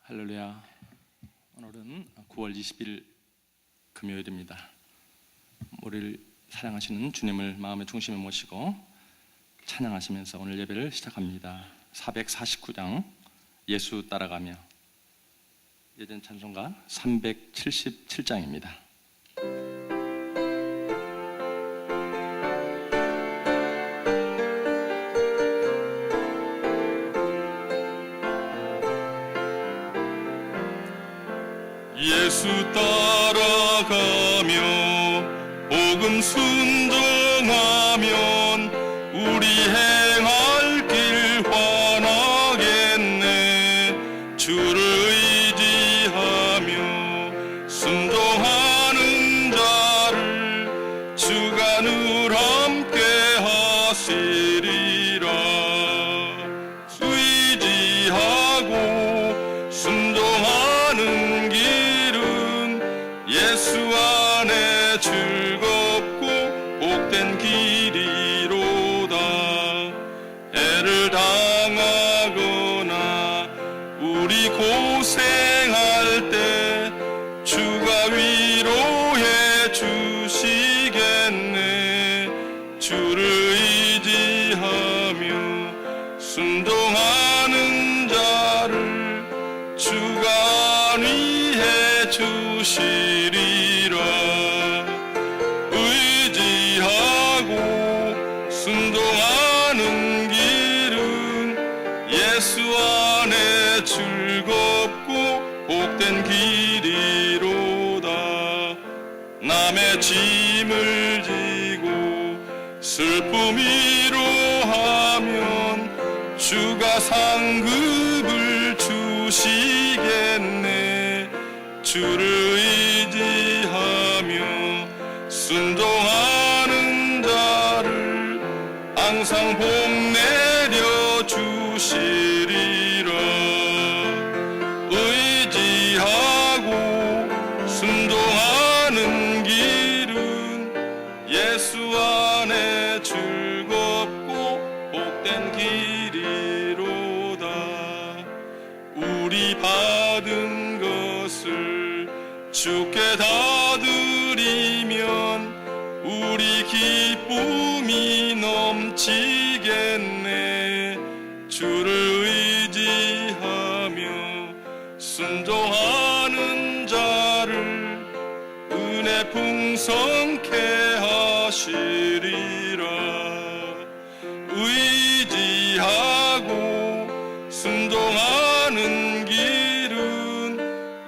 할렐루야. 오늘은 9월 20일 금요일입니다. 우리를 사랑하시는 주님을 마음의 중심에 모시고 찬양하시면서 오늘 예배를 시작합니다. 449장 예수 따라가며, 예전 찬송가 377장입니다. 예수 따라가며 복음 순종하면 우리 행할 길 환하겠네. 주를 의지하며 순종하는 자를 주가 늘 함께 하시리라. 의지하고 순종하는 예수 안에 즐겁고 복된 길이로다. 애를 당하거나 우리 고생할 때 주가 위로해 주시겠네. 주를 의지하며 순종하는 자를 주가 안위해 주시리라. 의지하고 순종하는 길은 예수 안에 즐겁고 복된 길이로다. 남의 짐을 지고 슬픔 위로하면 주가 상급을 주시겠네. 주를 의지하며 순종하는 자를 항상 복 내려 주시리라. 의지하고 순종하는 길은 예수 안에 즐겁고 복된 길이로다. 우리 받은 것을 주께 다 드리면 우리 기쁨이 넘치겠네. 주를 의지하며 순종하는 자를 은혜 풍성케 하시리라. 의지하고 순종하는 길은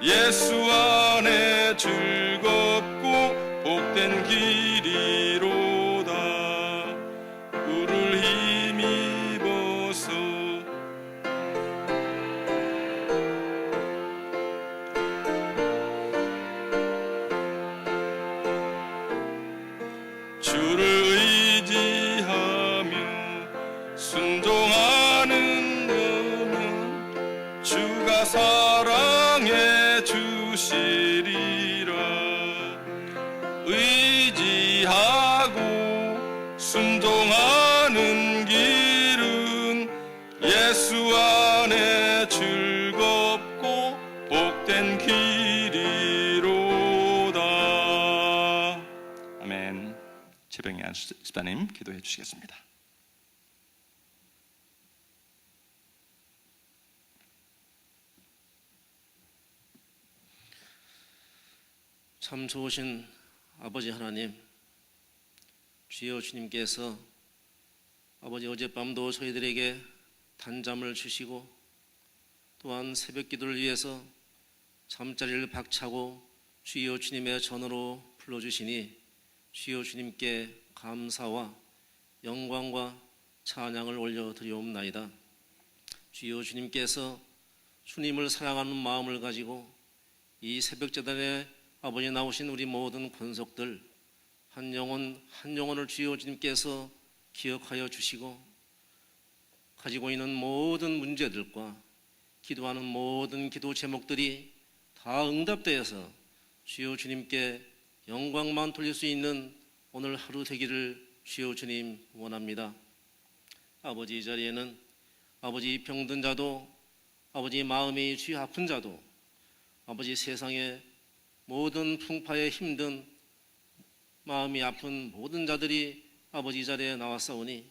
예수 안에 즐겁고 복된 길이로다. 우를 힘입어서 주를 의지하며 순종하는 자는 주가 사랑해 주시리라. 의지하고 순종하는 길은 예수 안에 즐겁고 복된 길이로다. 아멘. 최병현 집사님 기도해 주시겠습니다. 참 좋으신 아버지 하나님, 주여 주님께서 아버지 어젯밤도 저희들에게 단잠을 주시고 또한 새벽 기도를 위해서 잠자리를 박차고 주여 주님의 전으로 불러주시니 주여 주님께 감사와 영광과 찬양을 올려드리옵나이다. 주여 주님께서 주님을 사랑하는 마음을 가지고 이 새벽 제단에 아버지 나오신 우리 모든 권속들 한 영혼을 주여 주님께서 기억하여 주시고 가지고 있는 모든 문제들과 기도하는 모든 기도 제목들이 다 응답되어서 주여 주님께 영광만 돌릴 수 있는 오늘 하루 되기를 주여 주님 원합니다. 아버지 이 자리에는 아버지 병든 자도 아버지 마음이 주여 아픈 자도 아버지 세상의 모든 풍파에 힘든 마음이 아픈 모든 자들이 아버지 이 자리에 나왔사오니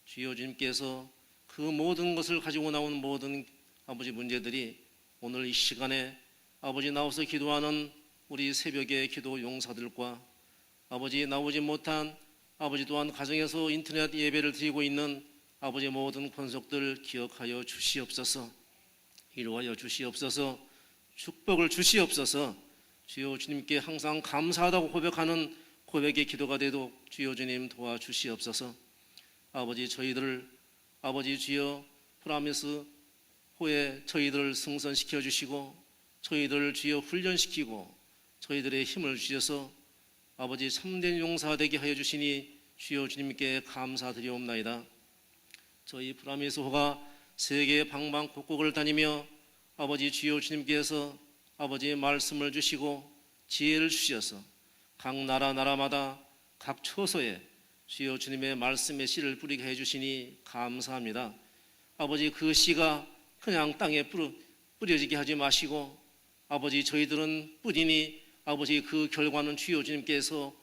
주여 주님께서 그 모든 것을 가지고 나온 모든 아버지 문제들이 오늘 이 시간에 아버지 나와서 기도하는 우리 새벽의 기도 용사들과 아버지 나오지 못한 아버지 또한 가정에서 인터넷 예배를 드리고 있는 아버지 모든 권속들 기억하여 주시옵소서. 이루하여 주시옵소서. 축복을 주시옵소서. 주여 주님께 항상 감사하다고 고백하는 고백의 기도가 되도록 주여 주님 도와주시옵소서. 아버지 저희들을 아버지 주여 프라미스 후에 저희들을 승선시켜 주시고 저희들을 주여 훈련시키고 저희들의 힘을 주셔서 아버지 참된 용사 되게 하여 주시니 주여 주님께 감사드리옵나이다. 저희 프라미스호가 세계 방방곡곡을 다니며 아버지 주여 주님께서 아버지 말씀을 주시고 지혜를 주셔서 각 나라마다 각 처소에 주여 주님의 말씀의 씨를 뿌리게 해주시니 감사합니다. 아버지 그 씨가 그냥 땅에 뿌려지게 하지 마시고 아버지 저희들은 뿌리니 아버지 그 결과는 주여 주님께서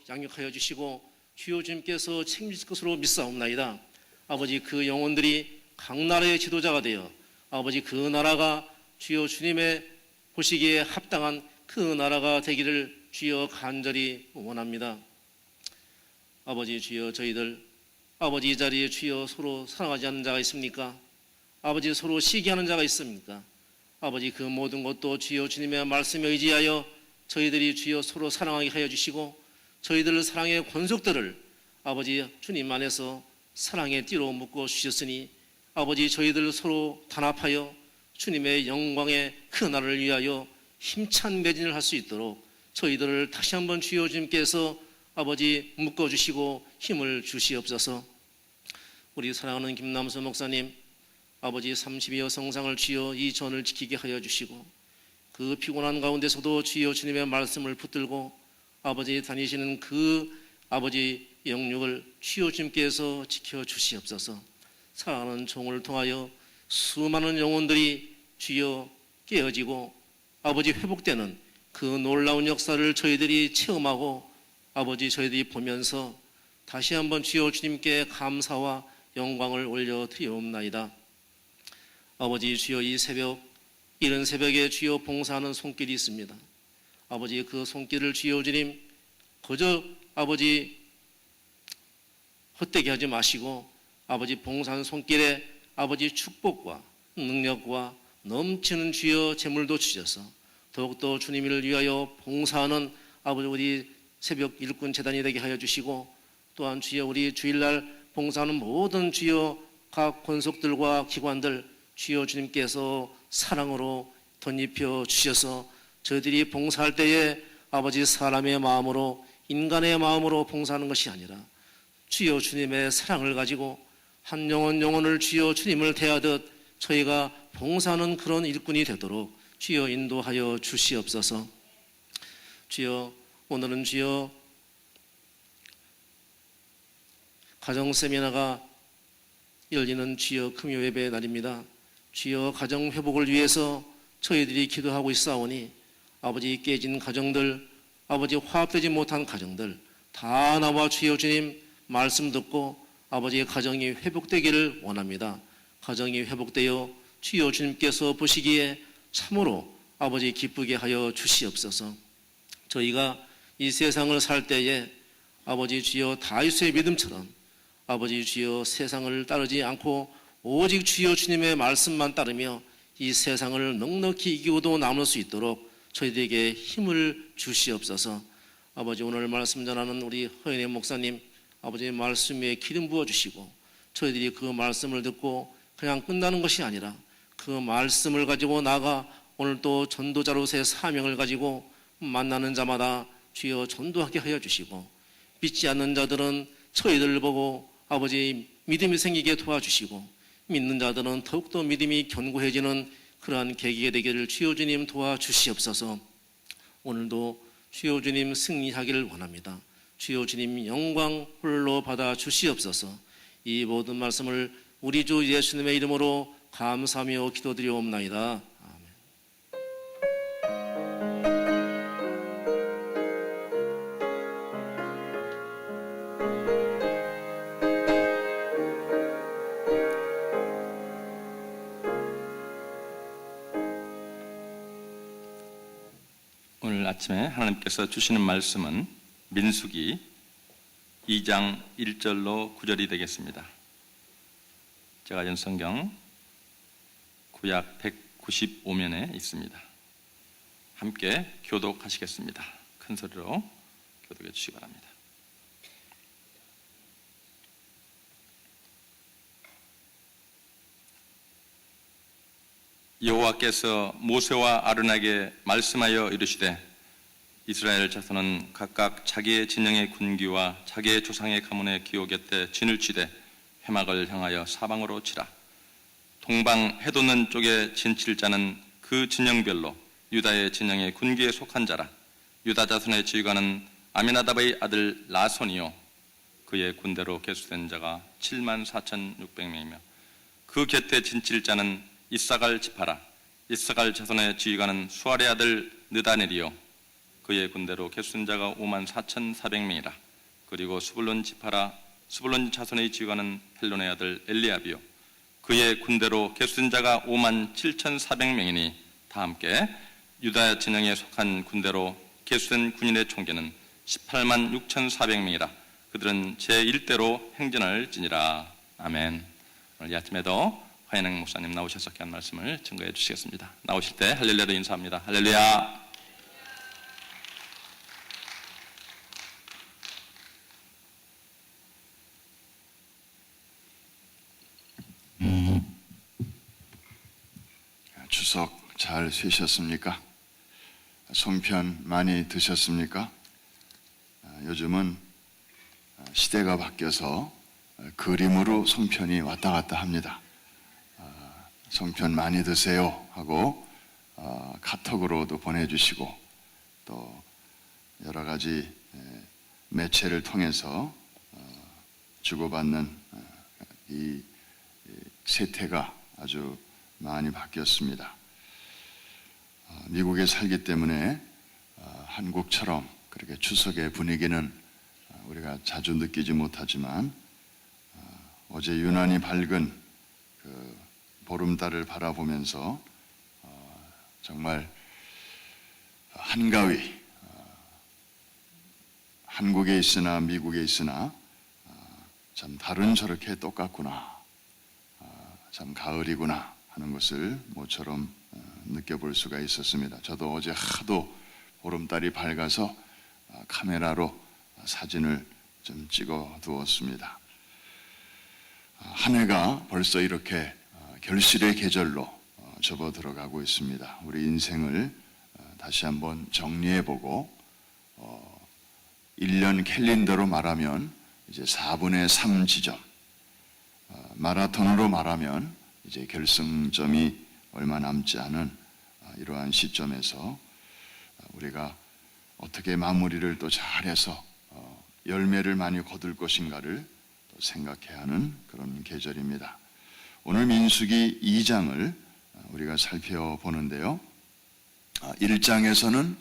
양육하여 주시고 주여 주님께서 책임질 것으로 믿사옵나이다. 아버지 그 영혼들이 각 나라의 지도자가 되어 아버지 그 나라가 주여 주님의 보시기에 합당한 그 나라가 되기를 주여 간절히 원합니다. 아버지 주여 저희들 아버지 이 자리에 주여 서로 사랑하지 않는 자가 있습니까? 아버지 서로 시기하는 자가 있습니까? 아버지 그 모든 것도 주여 주님의 말씀에 의지하여 저희들이 주여 서로 사랑하게 하여 주시고 저희들 사랑의 권속들을 아버지 주님 안에서 사랑의 띠로 묶어 주셨으니 아버지 저희들 서로 단합하여 주님의 영광의 그 날을 위하여 힘찬 매진을 할 수 있도록 저희들을 다시 한번 주여 주님께서 아버지 묶어주시고 힘을 주시옵소서. 우리 사랑하는 김남수 목사님 아버지 30여 성상을 주여 이 전을 지키게 하여 주시고 그 피곤한 가운데서도 주여 주님의 말씀을 붙들고 아버지 다니시는 그 아버지 영육을 주여 주님께서 지켜주시옵소서. 사랑하는 종을 통하여 수많은 영혼들이 주여 깨어지고 아버지 회복되는 그 놀라운 역사를 저희들이 체험하고 아버지 저희들이 보면서 다시 한번 주여 주님께 감사와 영광을 올려드리옵나이다. 아버지 주여 이 새벽 이른 새벽에 주여 봉사하는 손길이 있습니다. 아버지 그 손길을 주여 주님 그저 아버지 헛되게 하지 마시고 아버지 봉사하는 손길에 아버지 축복과 능력과 넘치는 주여 재물도 주셔서 더욱더 주님을 위하여 봉사하는 아버지 우리 새벽 일꾼 재단이 되게 하여 주시고 또한 주여 우리 주일날 봉사하는 모든 주여 각 권속들과 기관들 주여 주님께서 사랑으로 덧입혀 주셔서 저희들이 봉사할 때에 아버지 사람의 마음으로 인간의 마음으로 봉사하는 것이 아니라 주여 주님의 사랑을 가지고 한 영혼을 주여 주님을 대하듯 저희가 봉사하는 그런 일꾼이 되도록 주여 인도하여 주시옵소서. 주여 오늘은 주여 가정 세미나가 열리는 주여 금요 예배의 날입니다. 주여 가정 회복을 위해서 저희들이 기도하고 있사오니 아버지 깨진 가정들 아버지 화합되지 못한 가정들 다 나와 주여 주님 말씀 듣고 아버지의 가정이 회복되기를 원합니다. 가정이 회복되어 주여 주님께서 보시기에 참으로 아버지 기쁘게 하여 주시옵소서. 저희가 이 세상을 살 때에 아버지 주여 다윗의 믿음처럼 아버지 주여 세상을 따르지 않고 오직 주여 주님의 말씀만 따르며 이 세상을 넉넉히 이기고도 남을 수 있도록 저희들에게 힘을 주시옵소서. 아버지 오늘 말씀 전하는 우리 허연의 목사님 아버지의 말씀에 기름 부어주시고 저희들이 그 말씀을 듣고 그냥 끝나는 것이 아니라 그 말씀을 가지고 나가 오늘 또 전도자로서의 사명을 가지고 만나는 자마다 주여 전도하게 하여 주시고 믿지 않는 자들은 저희들을 보고 아버지 믿음이 생기게 도와주시고 믿는 자들은 더욱더 믿음이 견고해지는 그러한 계기가 되기를 주여 주님 도와주시옵소서. 오늘도 주여 주님 승리하기를 원합니다. 주여 주님 영광 홀로 받아 주시옵소서. 이 모든 말씀을 우리 주 예수님의 이름으로 감사하며 기도드리옵나이다. 아멘. 오늘 아침에 하나님께서 주시는 말씀은 민수기 2장 1절로 9절이 되겠습니다. 제가 전 성경 구약 195면에 있습니다. 함께 교독하시겠습니다. 큰 소리로 교독해 주시기 바랍니다. 여호와께서 모세와 아론에게 말씀하여 이르시되 이스라엘 자손은 각각 자기의 진영의 군기와 자기의 조상의 가문의 기호 곁에 진을 치되 회막을 향하여 사방으로 치라. 동방 해돋는 쪽에 진칠 자는 그 진영별로 유다의 진영의 군기에 속한 자라. 유다 자손의 지휘관은 아미나답의 아들 라손이요 그의 군대로 계수된 자가 74,600명이며 그 곁에 진칠 자는 이사갈 지파라. 이사갈 자손의 지휘관은 수알의 아들 느다넬이요 그의 군대로 계수된 자가 54,400명이라. 그리고 스불론 지파라. 스불론 자손의 지휘관은 헬론의 아들 엘리압이요 그의 군대로 계수된 자가 57,400명이니 다 함께 유다 진영에 속한 군대로 계수된 군인의 총계는 186,400명이라. 그들은 제1대로 행진할지니라. 아멘. 오늘 이 아침에도 화연행 목사님 나오셔서 귀한 말씀을 증거해 주시겠습니다. 나오실 때 할렐루야로 인사합니다. 할렐루야. 추석 잘 쉬셨습니까? 송편 많이 드셨습니까? 요즘은 시대가 바뀌어서 그림으로 송편이 왔다 갔다 합니다. 송편 많이 드세요 하고 카톡으로도 보내주시고 또 여러 가지 매체를 통해서 주고받는 이 세태가 아주 많이 바뀌었습니다. 미국에 살기 때문에 한국처럼 그렇게 추석의 분위기는 우리가 자주 느끼지 못하지만 어제 유난히 밝은 그 보름달을 바라보면서 정말 한가위 한국에 있으나 미국에 있으나 참 달은 저렇게 똑같구나, 참 가을이구나 하는 것을 모처럼 느껴볼 수가 있었습니다. 저도 어제 하도 보름달이 밝아서 카메라로 사진을 좀 찍어 두었습니다. 한 해가 벌써 이렇게 결실의 계절로 접어 들어가고 있습니다. 우리 인생을 다시 한번 정리해보고 1년 캘린더로 말하면 이제 4분의 3 지점, 마라톤으로 말하면 이제 결승점이 얼마 남지 않은 이러한 시점에서 우리가 어떻게 마무리를 또 잘해서 열매를 많이 거둘 것인가를 또 생각해야 하는 그런 계절입니다. 오늘 민수기 2장을 우리가 살펴보는데요. 1장에서는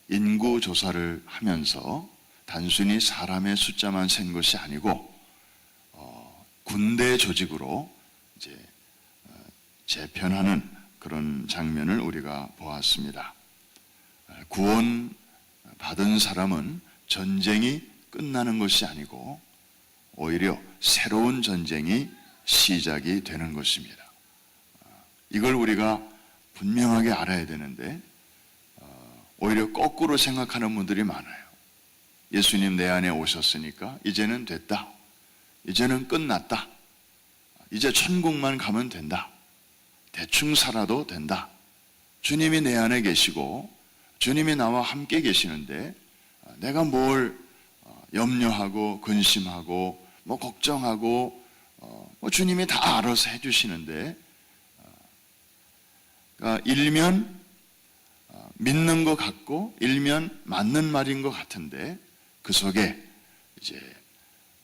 인구 조사를 하면서 단순히 사람의 숫자만 센 것이 아니고 군대 조직으로 이제 재편하는 그런 장면을 우리가 보았습니다. 구원 받은 사람은 전쟁이 끝나는 것이 아니고 오히려 새로운 전쟁이 시작이 되는 것입니다. 이걸 우리가 분명하게 알아야 되는데 오히려 거꾸로 생각하는 분들이 많아요. 예수님 내 안에 오셨으니까 이제는 됐다. 이제는 끝났다. 이제 천국만 가면 된다. 대충 살아도 된다. 주님이 내 안에 계시고 주님이 나와 함께 계시는데 내가 뭘 염려하고 근심하고 뭐 걱정하고 뭐 주님이 다 알아서 해주시는데 그러니까 일면 믿는 것 같고 일면 맞는 말인 것 같은데 그 속에 이제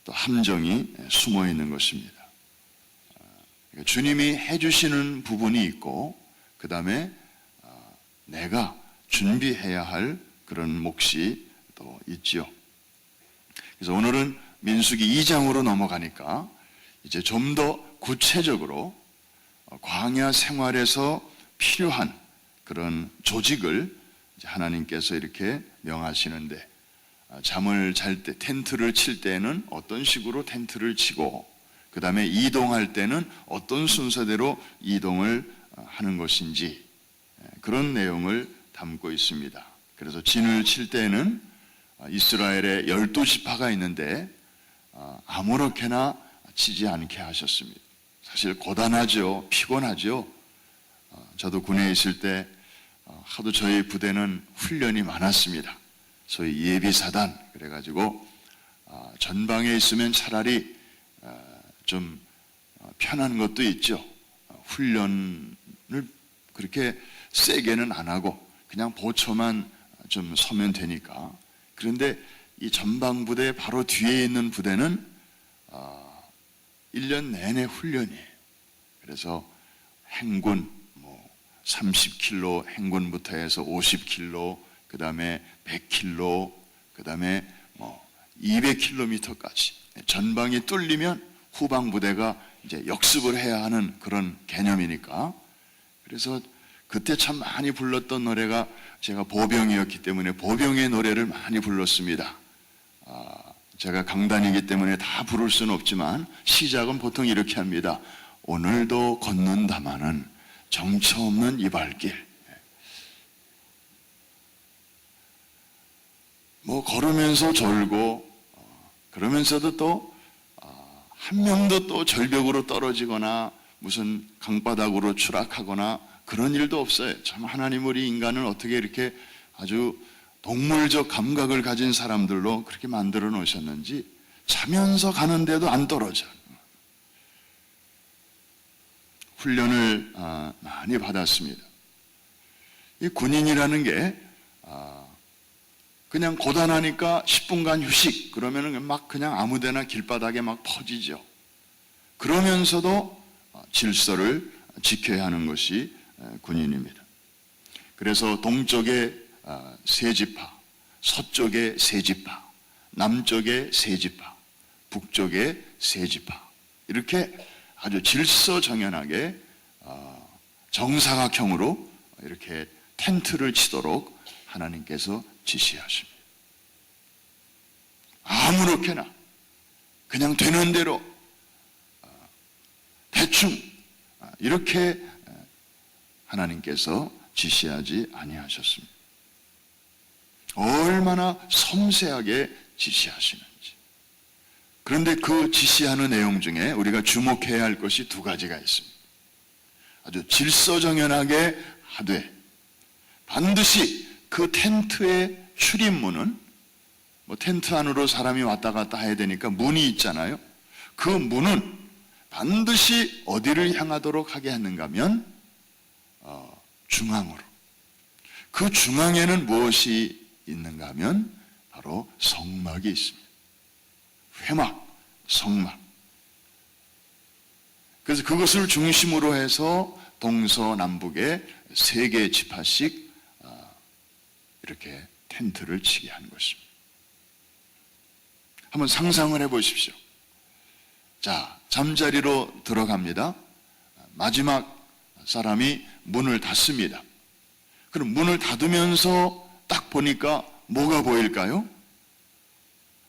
또 함정이 숨어 있는 것입니다. 그러니까 주님이 해주시는 부분이 있고 그 다음에 내가 준비해야 할 그런 몫이 또 있지요. 그래서 오늘은 민수기 2장으로 넘어가니까 이제 좀 더 구체적으로 광야 생활에서 필요한 그런 조직을 이제 하나님께서 이렇게 명하시는데, 잠을 잘 때 텐트를 칠 때는 어떤 식으로 텐트를 치고 그 다음에 이동할 때는 어떤 순서대로 이동을 하는 것인지 그런 내용을 담고 있습니다. 그래서 진을 칠 때는 이스라엘에 12지파가 있는데 아무렇게나 치지 않게 하셨습니다. 사실 고단하죠. 피곤하죠. 저도 군에 있을 때 하도 저희 부대는 훈련이 많았습니다. 소위 예비사단 그래가지고 전방에 있으면 차라리 좀 편한 것도 있죠. 훈련을 그렇게 세게는 안 하고 그냥 보초만 좀 서면 되니까. 그런데 이 전방부대 바로 뒤에 있는 부대는 1년 내내 훈련이에요. 그래서 행군 30km 행군부터 해서 50km, 그 다음에 100km, 그 다음에 200km까지 전방이 뚫리면 후방 부대가 이제 역습을 해야 하는 그런 개념이니까. 그래서 그때 참 많이 불렀던 노래가, 제가 보병이었기 때문에 보병의 노래를 많이 불렀습니다. 제가 강단이기 때문에 다 부를 수는 없지만 시작은 보통 이렇게 합니다. 오늘도 걷는다마는 정처 없는 이 발길. 걸으면서 졸고 그러면서도 또 한 명도 또 절벽으로 떨어지거나 무슨 강바닥으로 추락하거나 그런 일도 없어요. 참 하나님 우리 인간을 어떻게 이렇게 아주 동물적 감각을 가진 사람들로 그렇게 만들어 놓으셨는지 자면서 가는데도 안 떨어져. 훈련을 많이 받았습니다. 이 군인이라는 게 그냥 고단하니까 10분간 휴식 그러면은 막 그냥 아무데나 길바닥에 막 퍼지죠. 그러면서도 질서를 지켜야 하는 것이 군인입니다. 그래서 동쪽에 세 지파, 서쪽에 세 지파, 남쪽에 세 지파, 북쪽에 세 지파, 이렇게 아주 질서정연하게 정사각형으로 이렇게 텐트를 치도록 하나님께서 지시하십니다. 아무렇게나 그냥 되는 대로 대충 이렇게 하나님께서 지시하지 아니하셨습니다. 얼마나 섬세하게 지시하시는지. 그런데 그 지시하는 내용 중에 우리가 주목해야 할 것이 두 가지가 있습니다. 아주 질서정연하게 하되 반드시 그 텐트의 출입문은 텐트 안으로 사람이 왔다 갔다 해야 되니까 문이 있잖아요. 그 문은 반드시 어디를 향하도록 하게 하는가 하면 중앙으로. 그 중앙에는 무엇이 있는가 하면 바로 성막이 있습니다. 회막, 성막. 그래서 그것을 중심으로 해서 동서남북에 세 개의 지파씩 이렇게 텐트를 치게 한 것입니다. 한번 상상을 해보십시오. 자, 잠자리로 들어갑니다. 마지막 사람이 문을 닫습니다. 그럼 문을 닫으면서 딱 보니까 뭐가 보일까요?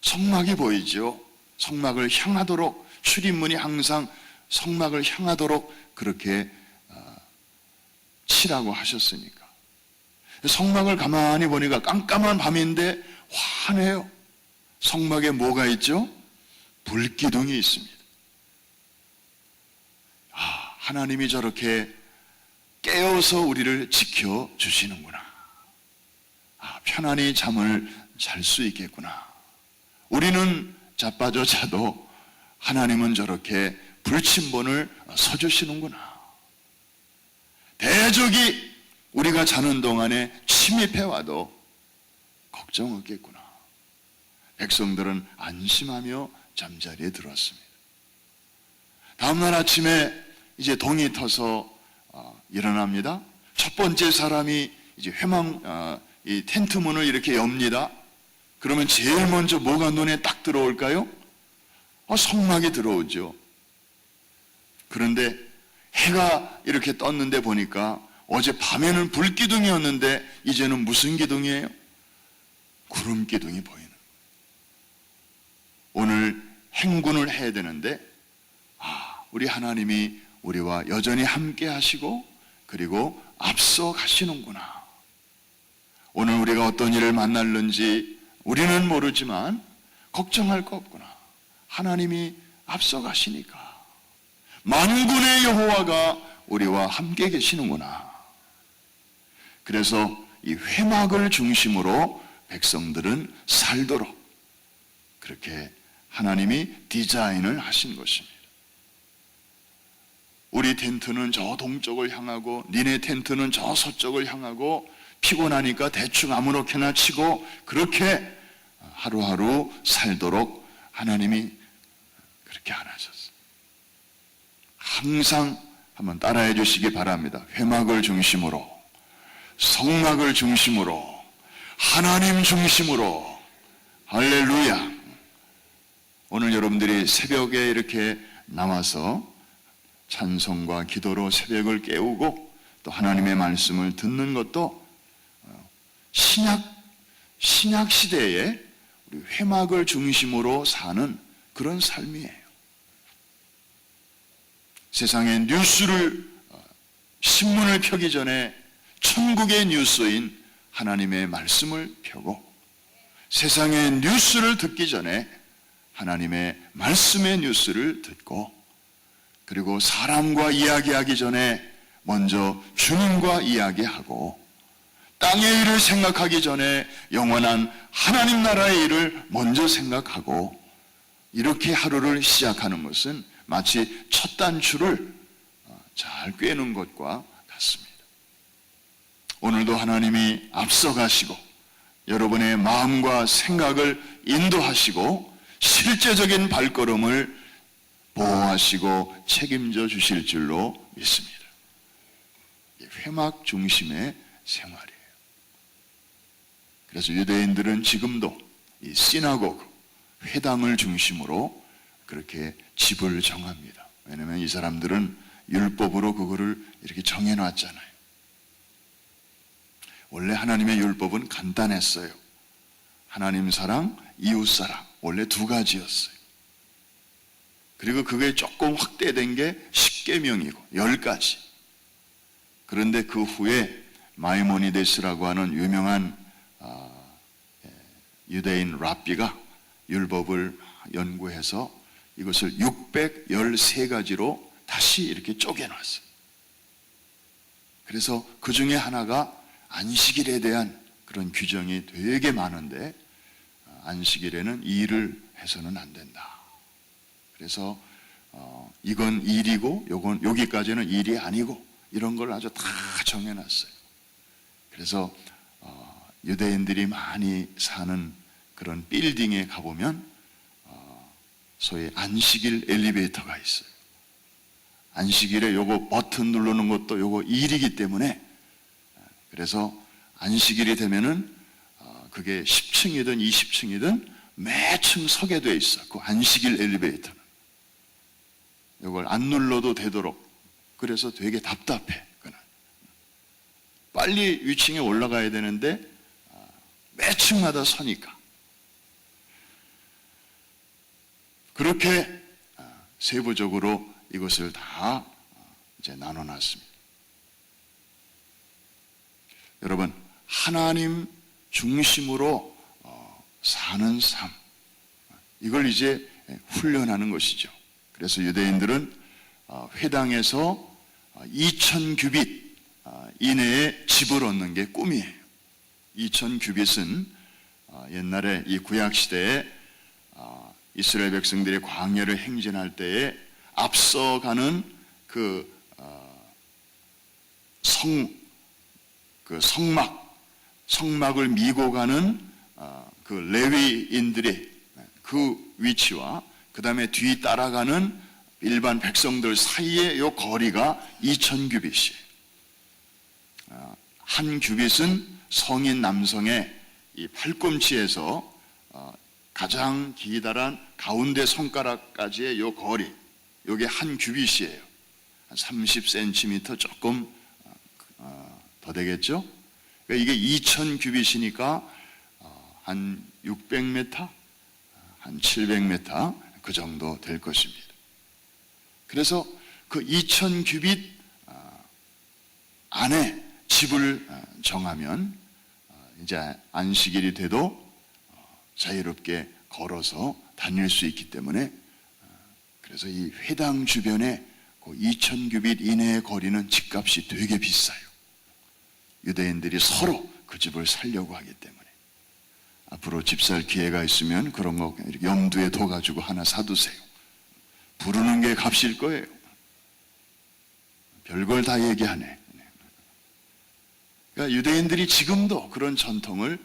성막이 보이죠. 성막을 향하도록, 출입문이 항상 성막을 향하도록 그렇게 치라고 하셨으니까. 성막을 가만히 보니까 깜깜한 밤인데 환해요. 성막에 뭐가 있죠? 불기둥이 있습니다. 하나님이 저렇게 깨어서 우리를 지켜주시는구나. 편안히 잠을 잘 수 있겠구나. 우리는 자빠져 자도 하나님은 저렇게 불침번을 서주시는구나. 대적이 우리가 자는 동안에 침입해와도 걱정 없겠구나. 백성들은 안심하며 잠자리에 들었습니다. 다음날 아침에 이제 동이 터서 일어납니다. 첫 번째 사람이 이제 이 텐트 문을 이렇게 엽니다. 그러면 제일 먼저 뭐가 눈에 딱 들어올까요? 성막이 들어오죠. 그런데 해가 이렇게 떴는데 보니까 어제 밤에는 불기둥이었는데 이제는 무슨 기둥이에요? 구름 기둥이 보이는. 오늘 행군을 해야 되는데 우리 하나님이 우리와 여전히 함께 하시고 그리고 앞서 가시는구나. 오늘 우리가 어떤 일을 만날는지 우리는 모르지만 걱정할 거 없구나. 하나님이 앞서 가시니까 만군의 여호와가 우리와 함께 계시는구나. 그래서 이 회막을 중심으로 백성들은 살도록 그렇게 하나님이 디자인을 하신 것입니다. 우리 텐트는 저 동쪽을 향하고 니네 텐트는 저 서쪽을 향하고 피곤하니까 대충 아무렇게나 치고 그렇게 하루하루 살도록 하나님이 그렇게 안 하셨어요. 항상 한번 따라해 주시기 바랍니다. 회막을 중심으로, 성막을 중심으로, 하나님 중심으로. 할렐루야. 오늘 여러분들이 새벽에 이렇게 나와서 찬송과 기도로 새벽을 깨우고 또 하나님의 말씀을 듣는 것도 신약 시대에 우리 회막을 중심으로 사는 그런 삶이에요. 세상의 신문을 펴기 전에 천국의 뉴스인 하나님의 말씀을 펴고 세상의 뉴스를 듣기 전에 하나님의 말씀의 뉴스를 듣고 그리고 사람과 이야기하기 전에 먼저 주님과 이야기하고 땅의 일을 생각하기 전에 영원한 하나님 나라의 일을 먼저 생각하고 이렇게 하루를 시작하는 것은 마치 첫 단추를 잘 꿰는 것과 같습니다. 오늘도 하나님이 앞서가시고 여러분의 마음과 생각을 인도하시고 실제적인 발걸음을 보호하시고 책임져 주실 줄로 믿습니다. 회막 중심의 생활이에요. 그래서 유대인들은 지금도 이 시나고그, 회당을 중심으로 그렇게 집을 정합니다. 왜냐하면 이 사람들은 율법으로 그거를 이렇게 정해놨잖아요. 원래 하나님의 율법은 간단했어요. 하나님 사랑, 이웃 사랑, 원래 두 가지였어요. 그리고 그게 조금 확대된 게 십계명이고 10가지. 그런데 그 후에 마이모니데스라고 하는 유명한 유대인 랍비가 율법을 연구해서 이것을 613가지로 다시 이렇게 쪼개놨어요. 그래서 그 중에 하나가 안식일에 대한 그런 규정이 되게 많은데 안식일에는 일을 해서는 안 된다. 그래서 이건 일이고 요건 여기까지는 일이 아니고 이런 걸 아주 다 정해놨어요. 그래서 유대인들이 많이 사는 그런 빌딩에 가보면 소위 안식일 엘리베이터가 있어요. 안식일에 요거 버튼 누르는 것도 요거 일이기 때문에 그래서 안식일이 되면은 그게 10층이든 20층이든 매층 서게 돼 있어. 그 안식일 엘리베이터는. 이걸 안 눌러도 되도록. 그래서 되게 답답해. 그날. 빨리 위층에 올라가야 되는데 매 층마다 서니까. 그렇게 세부적으로 이것을 다 이제 나눠놨습니다. 여러분, 하나님 중심으로 사는 삶, 이걸 이제 훈련하는 것이죠. 그래서 유대인들은 회당에서 2000규빗 이내에 집을 얻는 게 꿈이에요. 2000규빗은 옛날에 이 구약시대에 이스라엘 백성들이 광야를 행진할 때에 앞서가는 성막을 미고 가는 그 레위인들의 그 위치와 그 다음에 뒤 따라가는 일반 백성들 사이의 요 거리가 2000규빗이에요. 한 규빗은 성인 남성의 이 팔꿈치에서 가장 기다란 가운데 손가락까지의 요 거리, 요게 한 규빗이에요. 한 30cm 조금 더 되겠죠? 그러니까 이게 2000규빗이니까 한 600m, 한 700m 그 정도 될 것입니다. 그래서 그 2000규빗 안에 집을 정하면 이제 안식일이 돼도 자유롭게 걸어서 다닐 수 있기 때문에, 그래서 이 회당 주변에 그 2000규빗 이내의 거리는 집값이 되게 비싸요. 유대인들이 서로 그 집을 살려고 하기 때문에. 앞으로 집 살 기회가 있으면 그런 거 이렇게 염두에 둬가지고 하나 사두세요. 부르는 게 값일 거예요. 별걸 다 얘기하네. 그러니까 유대인들이 지금도 그런 전통을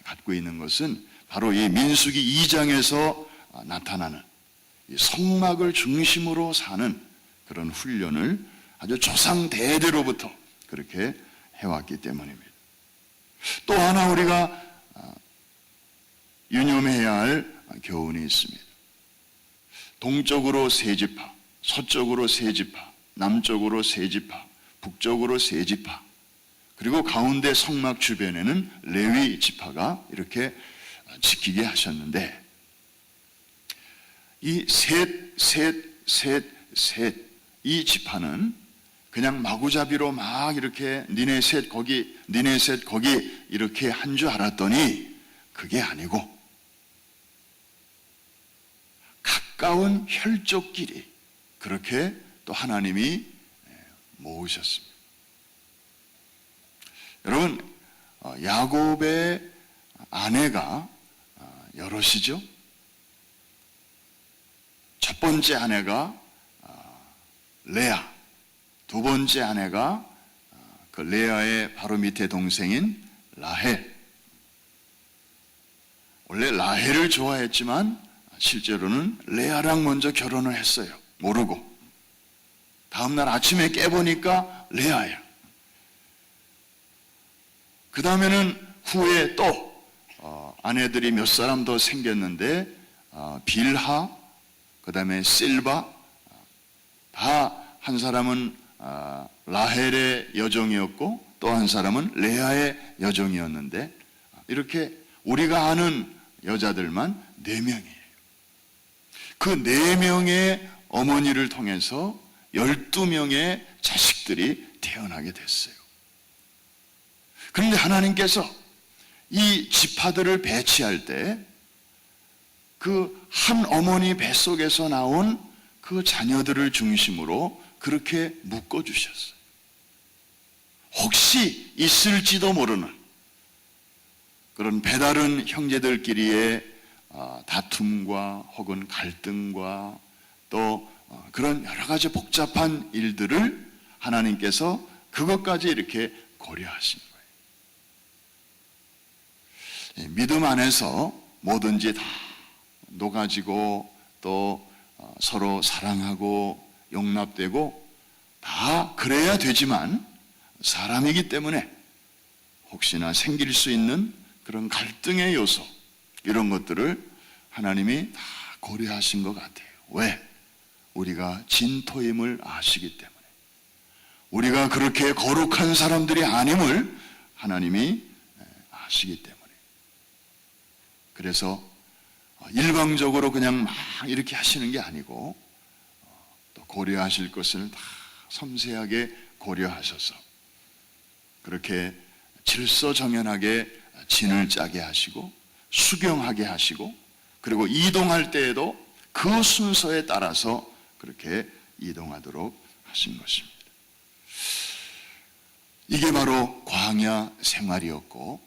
갖고 있는 것은 바로 이 민수기 2장에서 나타나는 이 성막을 중심으로 사는 그런 훈련을 아주 조상 대대로부터 그렇게 해왔기 때문입니다. 또 하나 우리가 유념해야 할 교훈이 있습니다. 동쪽으로 세 지파, 서쪽으로 세 지파, 남쪽으로 세 지파, 북쪽으로 세 지파, 그리고 가운데 성막 주변에는 레위 지파가 이렇게 지키게 하셨는데, 이 셋 이 지파는 그냥 마구잡이로 막 이렇게 니네 셋 거기 이렇게 한 줄 알았더니 그게 아니고 가까운 혈족끼리 그렇게 또 하나님이 모으셨습니다. 여러분, 야곱의 아내가 여럿이죠. 첫 번째 아내가 레아, 두 번째 아내가 그 레아의 바로 밑에 동생인 라헬. 원래 라헬을 좋아했지만 실제로는 레아랑 먼저 결혼을 했어요. 모르고. 다음날 아침에 깨보니까 레아야. 그 다음에는 후에 또 아내들이 몇 사람 더 생겼는데 빌하, 그 다음에 실바, 다 한 사람은 라헬의 여종이었고 또 한 사람은 레아의 여종이었는데, 이렇게 우리가 아는 여자들만 4명이에요. 그 4명의 어머니를 통해서 12명의 자식들이 태어나게 됐어요. 그런데 하나님께서 이 지파들을 배치할 때 그 한 어머니 뱃속에서 나온 그 자녀들을 중심으로 그렇게 묶어주셨어요. 혹시 있을지도 모르는 그런 배다른 형제들끼리의 다툼과 혹은 갈등과 또 그런 여러 가지 복잡한 일들을 하나님께서 그것까지 이렇게 고려하신 거예요. 믿음 안에서 뭐든지 다 녹아지고 또 서로 사랑하고 용납되고 다 그래야 되지만 사람이기 때문에 혹시나 생길 수 있는 그런 갈등의 요소, 이런 것들을 하나님이 다 고려하신 것 같아요. 왜? 우리가 진토임을 아시기 때문에, 우리가 그렇게 거룩한 사람들이 아님을 하나님이 아시기 때문에. 그래서 일방적으로 그냥 막 이렇게 하시는 게 아니고 또 고려하실 것을 다 섬세하게 고려하셔서 그렇게 질서정연하게 진을 짜게 하시고 수경하게 하시고, 그리고 이동할 때에도 그 순서에 따라서 그렇게 이동하도록 하신 것입니다. 이게 바로 광야 생활이었고,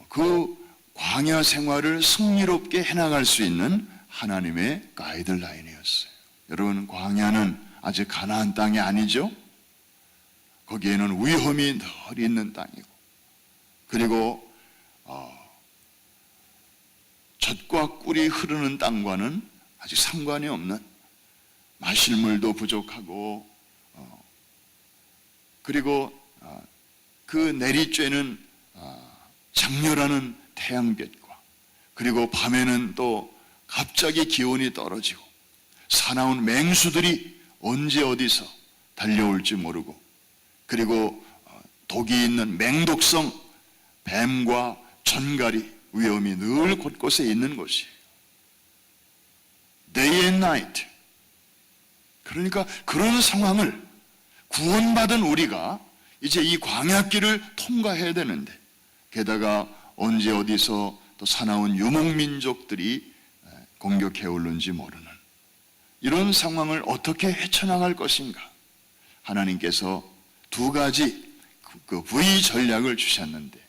그 광야 생활을 승리롭게 해나갈 수 있는 하나님의 가이드라인이었어요. 여러분, 광야는 아직 가나안 땅이 아니죠? 거기에는 위험이 늘 있는 땅이고, 그리고 젖과 꿀이 흐르는 땅과는 아직 상관이 없는 마실 물도 부족하고 그리고 그 내리쬐는 장렬하는 태양볕과 그리고 밤에는 또 갑자기 기온이 떨어지고 사나운 맹수들이 언제 어디서 달려올지 모르고 그리고 독이 있는 맹독성 뱀과 전갈이 위험이 늘 곳곳에 있는 곳이에요. Day and night. 그러니까 그런 상황을 구원받은 우리가 이제 이 광야길을 통과해야 되는데 게다가 언제 어디서 또 사나운 유목민족들이 공격해 올는지 모르는 이런 상황을 어떻게 헤쳐나갈 것인가. 하나님께서 두 가지 그 V 전략을 주셨는데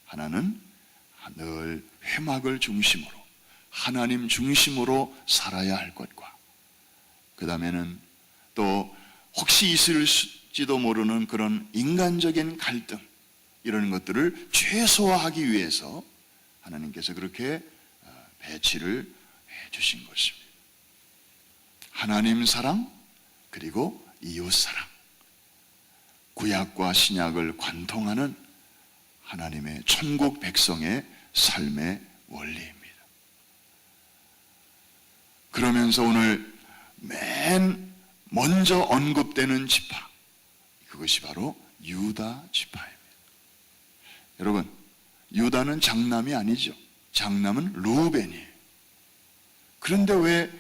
하나는 늘 회막을 중심으로 하나님 중심으로 살아야 할 것과 그 다음에는 또 혹시 있을지도 모르는 그런 인간적인 갈등 이런 것들을 최소화하기 위해서 하나님께서 그렇게 배치를 해 주신 것입니다. 하나님 사랑 그리고 이웃 사랑 구약과 신약을 관통하는 하나님의 천국 백성의 삶의 원리입니다. 그러면서 오늘 맨 먼저 언급되는 지파 그것이 바로 유다 지파입니다. 여러분 유다는 장남이 아니죠. 장남은 루벤이에요. 그런데 왜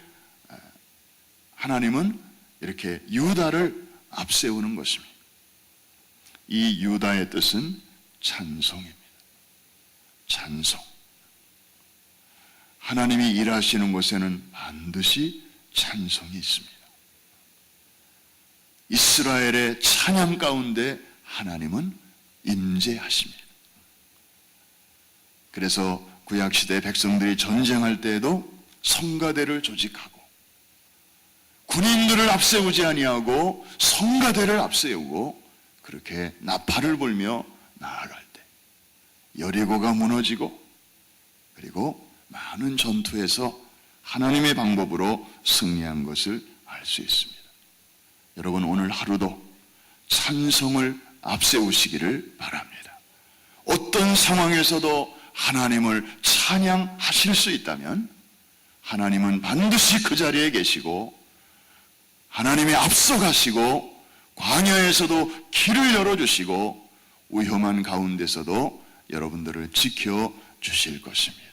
하나님은 이렇게 유다를 앞세우는 것입니다. 이 유다의 뜻은 찬송입니다. 찬송. 하나님이 일하시는 곳에는 반드시 찬송이 있습니다. 이스라엘의 찬양 가운데 하나님은 임재하십니다. 그래서 구약시대 백성들이 전쟁할 때에도 성가대를 조직하고 군인들을 앞세우지 아니하고 성가대를 앞세우고 그렇게 나팔을 불며 나아갈 때 여리고가 무너지고 그리고 많은 전투에서 하나님의 방법으로 승리한 것을 알 수 있습니다. 여러분 오늘 하루도 찬송을 앞세우시기를 바랍니다. 어떤 상황에서도 하나님을 찬양하실 수 있다면 하나님은 반드시 그 자리에 계시고 하나님이 앞서가시고 광야에서도 길을 열어주시고 위험한 가운데서도 여러분들을 지켜주실 것입니다.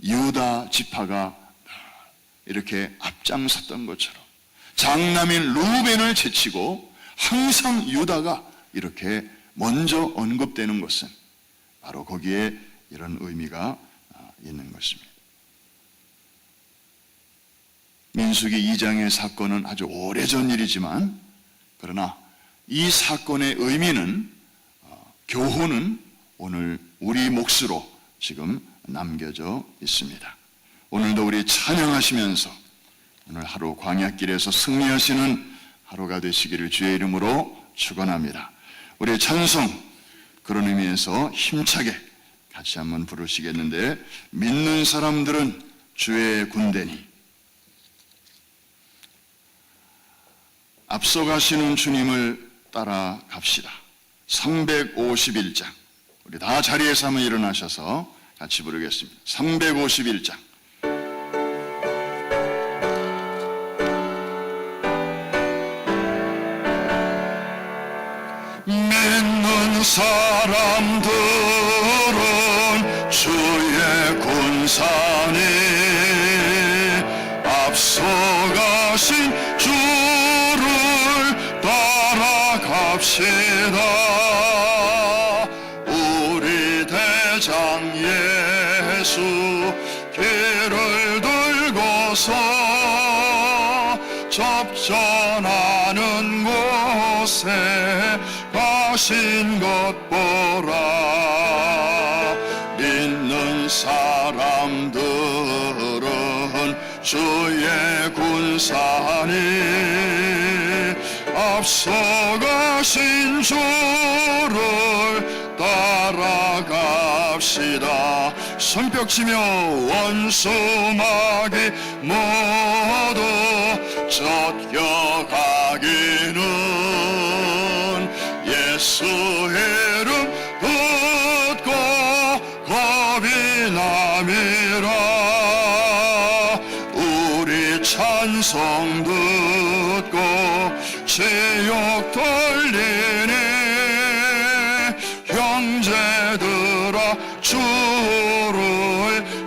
유다 지파가 이렇게 앞장섰던 것처럼 장남인 루벤을 제치고 항상 유다가 이렇게 먼저 언급되는 것은 바로 거기에 이런 의미가 있는 것입니다. 민수기 2장의 사건은 아주 오래전 일이지만 그러나 이 사건의 의미는 교훈은 오늘 우리 몫으로 지금 남겨져 있습니다. 오늘도 우리 찬양하시면서 오늘 하루 광야길에서 승리하시는 하루가 되시기를 주의 이름으로 축원합니다. 우리의 찬송 그런 의미에서 힘차게 같이 한번 부르시겠는데 믿는 사람들은 주의 군대니 앞서가시는 주님을 따라갑시다. 351장 우리 다 자리에서 한번 일어나셔서 같이 부르겠습니다. 351장 믿는 사람들은 주의 군사니 앞서가신 주를 따라갑시다. 우리 대장 예수 길을 들고서 접전하는 곳에 가신 것 보라. 믿는 사람들은 주의 군사니 앞서가신 주를 따라갑시다. 손뼉치며 원수마귀 모두 쫓겨가기는 예수 이름 듣고 겁이 남이라. 우리 찬송 듣고 지옥 돌리네. 형제들아 주를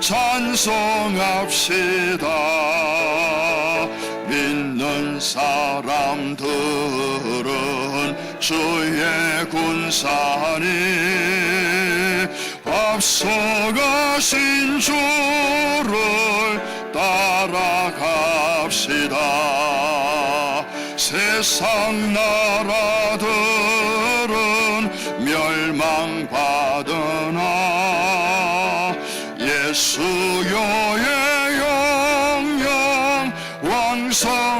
찬송합시다. 믿는 사람들은 주의 군사니 앞서가신 주를 따라갑시다. 세상 나라들은 멸망받으나 예수여의 영영 왕성하리라.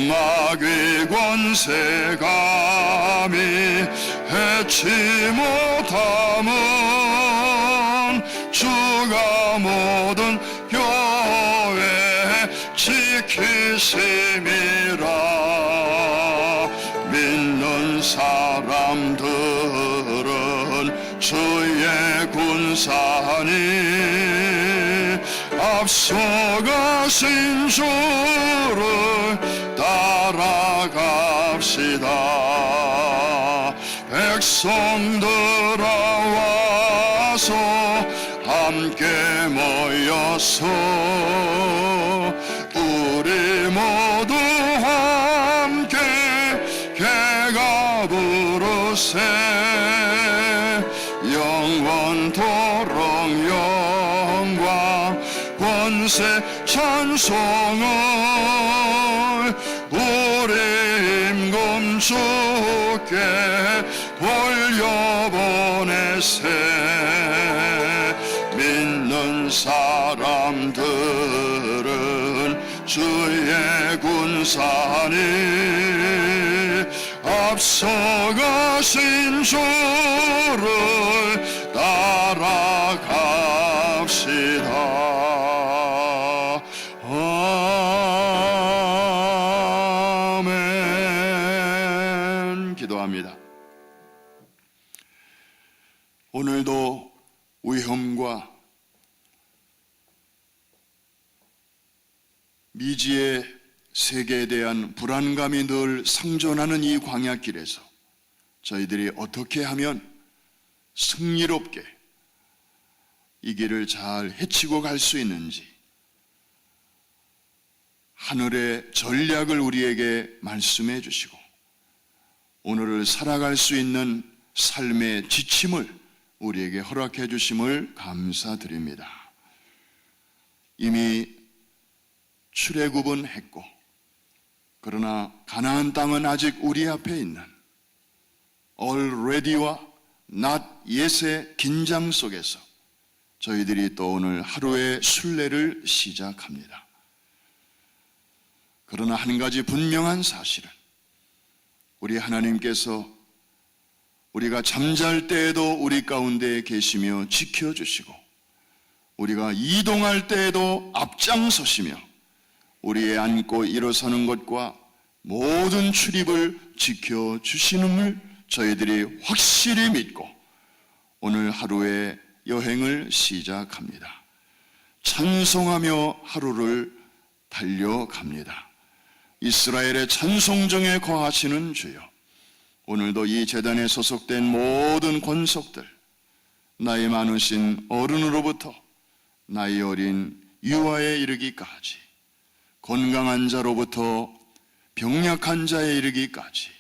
마귀 권세감이 해치 못함은 주가 모든 교회 지키심이라. 믿는 사람들은 주의 군사니 앞서가신 주를 따라갑시다. 백성들아 와서 함께 모여서 우리 모두 함께 개가 부르세. 영원토록 영광 권세 찬송을 우리 임금 주께 돌려보내세. 믿는 사람들은 주의 군사니 앞서가신 주를 따라갑시다. 아멘. 기도합니다. 오늘도 위험과 미지의 세계에 대한 불안감이 늘 상존하는 이 광야길에서 저희들이 어떻게 하면 승리롭게 이 길을 잘 헤치고 갈 수 있는지 하늘의 전략을 우리에게 말씀해 주시고 오늘을 살아갈 수 있는 삶의 지침을 우리에게 허락해 주심을 감사드립니다. 이미 출애굽은 했고 그러나 가나안 땅은 아직 우리 앞에 있는 already와 not yet의 긴장 속에서 저희들이 또 오늘 하루의 순례를 시작합니다. 그러나 한 가지 분명한 사실은 우리 하나님께서 우리가 잠잘 때에도 우리 가운데 계시며 지켜주시고 우리가 이동할 때에도 앞장서시며 우리의 앉고 일어서는 것과 모든 출입을 지켜주시는을 저희들이 확실히 믿고 오늘 하루의 여행을 시작합니다. 찬송하며 하루를 달려갑니다. 이스라엘의 찬송정에 거하시는 주여, 오늘도 이 제단에 소속된 모든 권속들, 나이 많으신 어른으로부터 나이 어린 유아에 이르기까지, 건강한 자로부터 병약한 자에 이르기까지,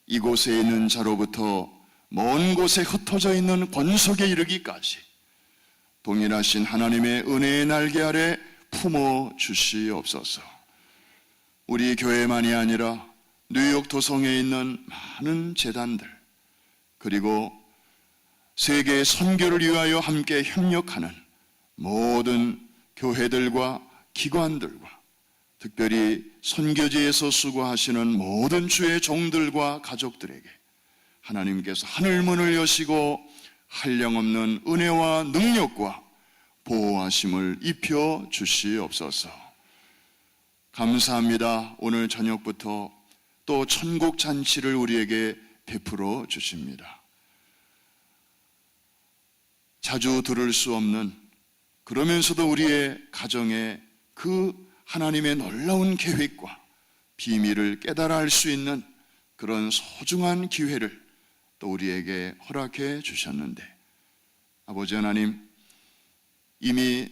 이곳에 있는 자로부터 먼 곳에 흩어져 있는 권속에 이르기까지 동일하신 하나님의 은혜의 날개 아래 품어 주시옵소서. 우리 교회만이 아니라 뉴욕 도성에 있는 많은 재단들, 그리고 세계 선교를 위하여 함께 협력하는 모든 교회들과 기관들과 특별히 선교지에서 수고하시는 모든 주의 종들과 가족들에게 하나님께서 하늘문을 여시고 한량없는 은혜와 능력과 보호하심을 입혀 주시옵소서. 감사합니다. 오늘 저녁부터 또 천국 잔치를 우리에게 베풀어 주십니다. 자주 들을 수 없는, 그러면서도 우리의 가정에 그 하나님의 놀라운 계획과 비밀을 깨달아 알 수 있는 그런 소중한 기회를 또 우리에게 허락해 주셨는데, 아버지 하나님, 이미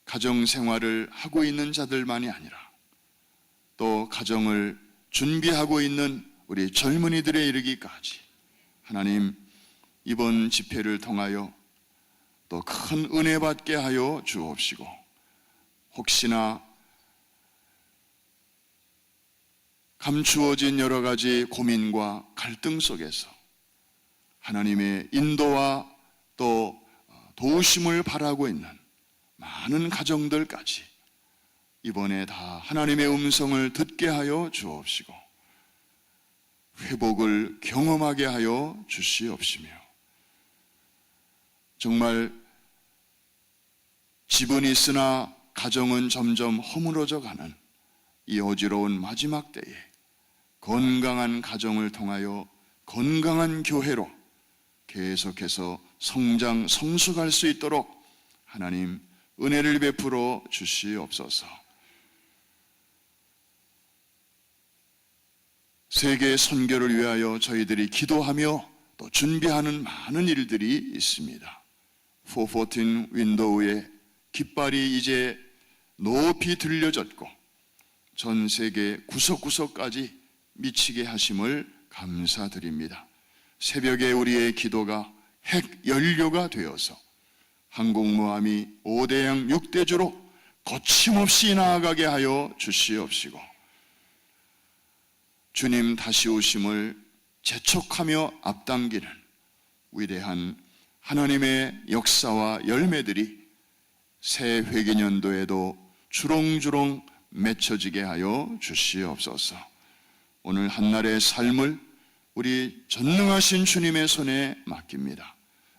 가정 생활을 하고 있는 자들만이 아니라 또 가정을 준비하고 있는 우리 젊은이들에 이르기까지 하나님, 이번 집회를 통하여 또 큰 은혜 받게 하여 주옵시고, 혹시나 감추어진 여러 가지 고민과 갈등 속에서 하나님의 인도와 또 도우심을 바라고 있는 많은 가정들까지 이번에 다 하나님의 음성을 듣게 하여 주옵시고 회복을 경험하게 하여 주시옵시며, 정말 집은 있으나 가정은 점점 허물어져 가는 이 어지러운 마지막 때에 건강한 가정을 통하여 건강한 교회로 계속해서 성장, 성숙할 수 있도록 하나님 은혜를 베풀어 주시옵소서. 세계 선교를 위하여 저희들이 기도하며 또 준비하는 많은 일들이 있습니다. 414 윈도우의 깃발이 이제 높이 들려졌고 전 세계 구석구석까지 미치게 하심을 감사드립니다. 새벽에 우리의 기도가 핵 연료가 되어서 한국모함이 5대양 6대주로 거침없이 나아가게 하여 주시옵시고, 주님 다시 오심을 재촉하며 앞당기는 위대한 하나님의 역사와 열매들이 새 회계년도에도 주렁주렁 맺혀지게 하여 주시옵소서. 오늘 한날의 삶을 우리 전능하신 주님의 손에 맡깁니다.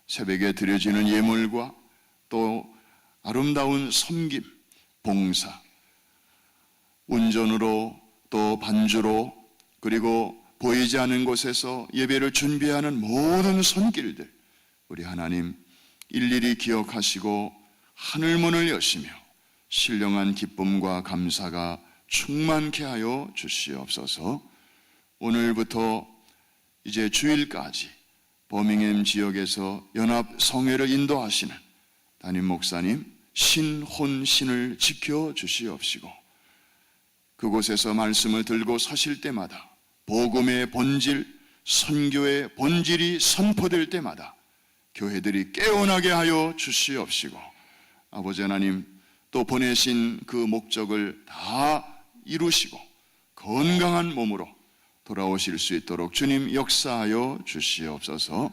새벽에 드려지는 예물과 또 아름다운 섬김, 봉사, 운전으로 또 반주로, 그리고 보이지 않는 곳에서 예배를 준비하는 모든 손길들, 우리 하나님 일일이 기억하시고 하늘문을 여시며 신령한 기쁨과 감사가 충만케 하여 주시옵소서. 오늘부터 이제 주일까지 버밍햄 지역에서 연합 성회를 인도하시는 담임 목사님 신혼신을 지켜주시옵시고, 그곳에서 말씀을 들고 서실 때마다 복음의 본질, 선교의 본질이 선포될 때마다 교회들이 깨어나게 하여 주시옵시고, 아버지 하나님 또 보내신 그 목적을 다 이루시고 건강한 몸으로 돌아오실 수 있도록 주님 역사하여 주시옵소서.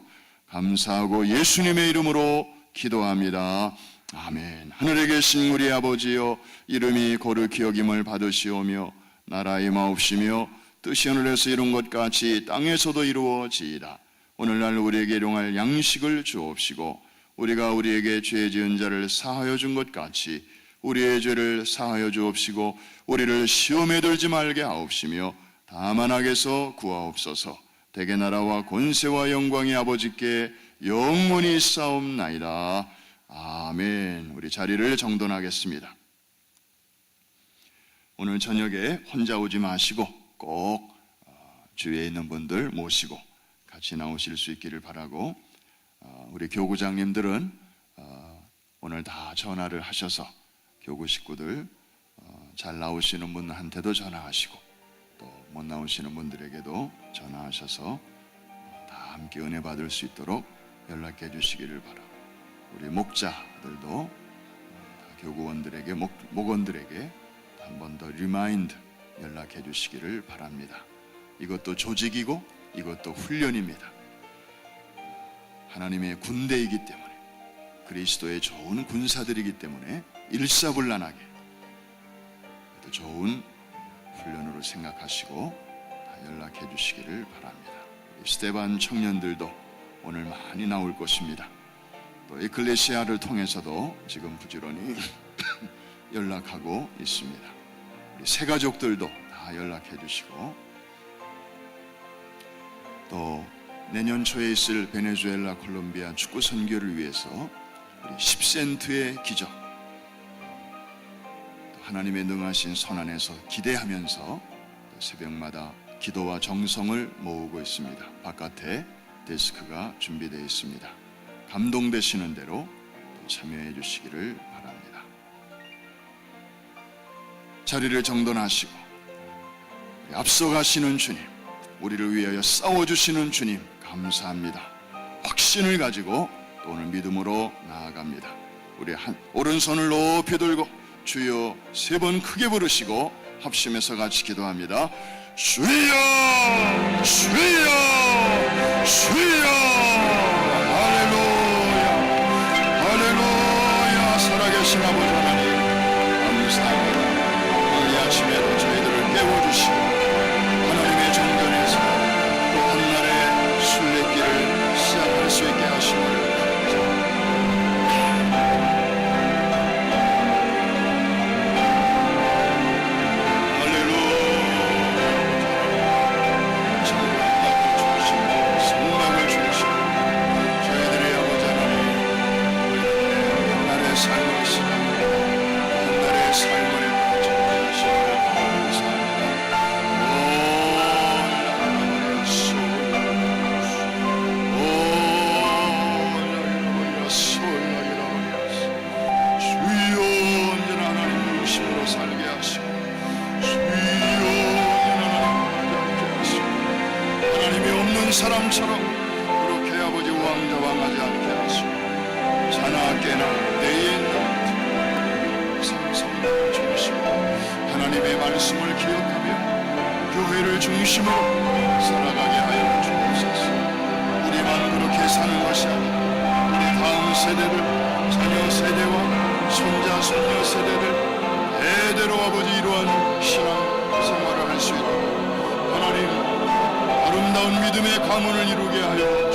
감사하고 예수님의 이름으로 기도합니다. 아멘. 하늘에 계신 우리 아버지여, 이름이 거룩히 여김을 받으시오며 나라의 마옵시며 뜻이 하늘에서 이룬 것 같이 땅에서도 이루어지이다. 오늘날 우리에게 일용할 양식을 주옵시고, 우리가 우리에게 죄 지은 자를 사하여 준 것 같이 우리의 죄를 사하여 주옵시고, 우리를 시험에 들지 말게 하옵시며 다만 악에서 구하옵소서. 대개 나라와 권세와 영광이 아버지께 영원히 싸움나이다. 아멘. 우리 자리를 정돈하겠습니다. 오늘 저녁에 혼자 오지 마시고 꼭 주위에 있는 분들 모시고 같이 나오실 수 있기를 바라고, 우리 교구장님들은 오늘 다 전화를 하셔서 교구 식구들 잘 나오시는 분한테도 전화하시고 또 못 나오시는 분들에게도 전화하셔서 다 함께 은혜 받을 수 있도록 연락해 주시기를 바라고, 우리 목자들도 다 교구원들에게 목원들에게 한 번 더 리마인드 연락해 주시기를 바랍니다. 이것도 조직이고 이것도 훈련입니다. 하나님의 군대이기 때문에, 그리스도의 좋은 군사들이기 때문에 일사불란하게 또 좋은 훈련으로 생각하시고 다 연락해 주시기를 바랍니다. 우리 스테반 청년들도 오늘 많이 나올 것입니다. 또 에클레시아를 통해서도 지금 부지런히 연락하고 있습니다. 우리 새 가족들도 다 연락해 주시고, 또 내년 초에 있을 베네수엘라 콜롬비아 축구 선교를 위해서 우리 10센트의 기적, 또 하나님의 능하신 손 안에서 기대하면서 새벽마다 기도와 정성을 모으고 있습니다. 바깥에 데스크가 준비되어 있습니다. 감동되시는 대로 참여해 주시기를 바랍니다. 자리를 정돈하시고, 앞서가시는 주님, 우리를 위하여 싸워주시는 주님 감사합니다. 확신을 가지고 또 오늘 믿음으로 나아갑니다. 우리 오른손을 높이 들고 주여 3번 크게 부르시고 합심해서 같이 기도합니다. 주여, 주여, 주여. 할렐루야, 할렐루야. 살아계신 아버지 하나님 감사합니다. 이 아침에도 저희들을 깨워주시고 하나님의 정전에서 또 한날의 순례길을 시작할 수 있게 하심을 사람처럼 그렇게 아버지 우왕좌왕하지 않게 하시고 자나깨나 내에 있는 생성을 중심으로 하나님의 말씀을 기억하며 교회를 중심으로 살아가게 하여 주옵소서. 우리만 그렇게 사는 것이 아니라 우리 다음 세대를, 자녀 세대와 손자 손녀 세대를 대대로 아버지 이러한 신앙 생활을 할 수 있도록 하나님 아름다운 믿음의 가문을 이루게 하여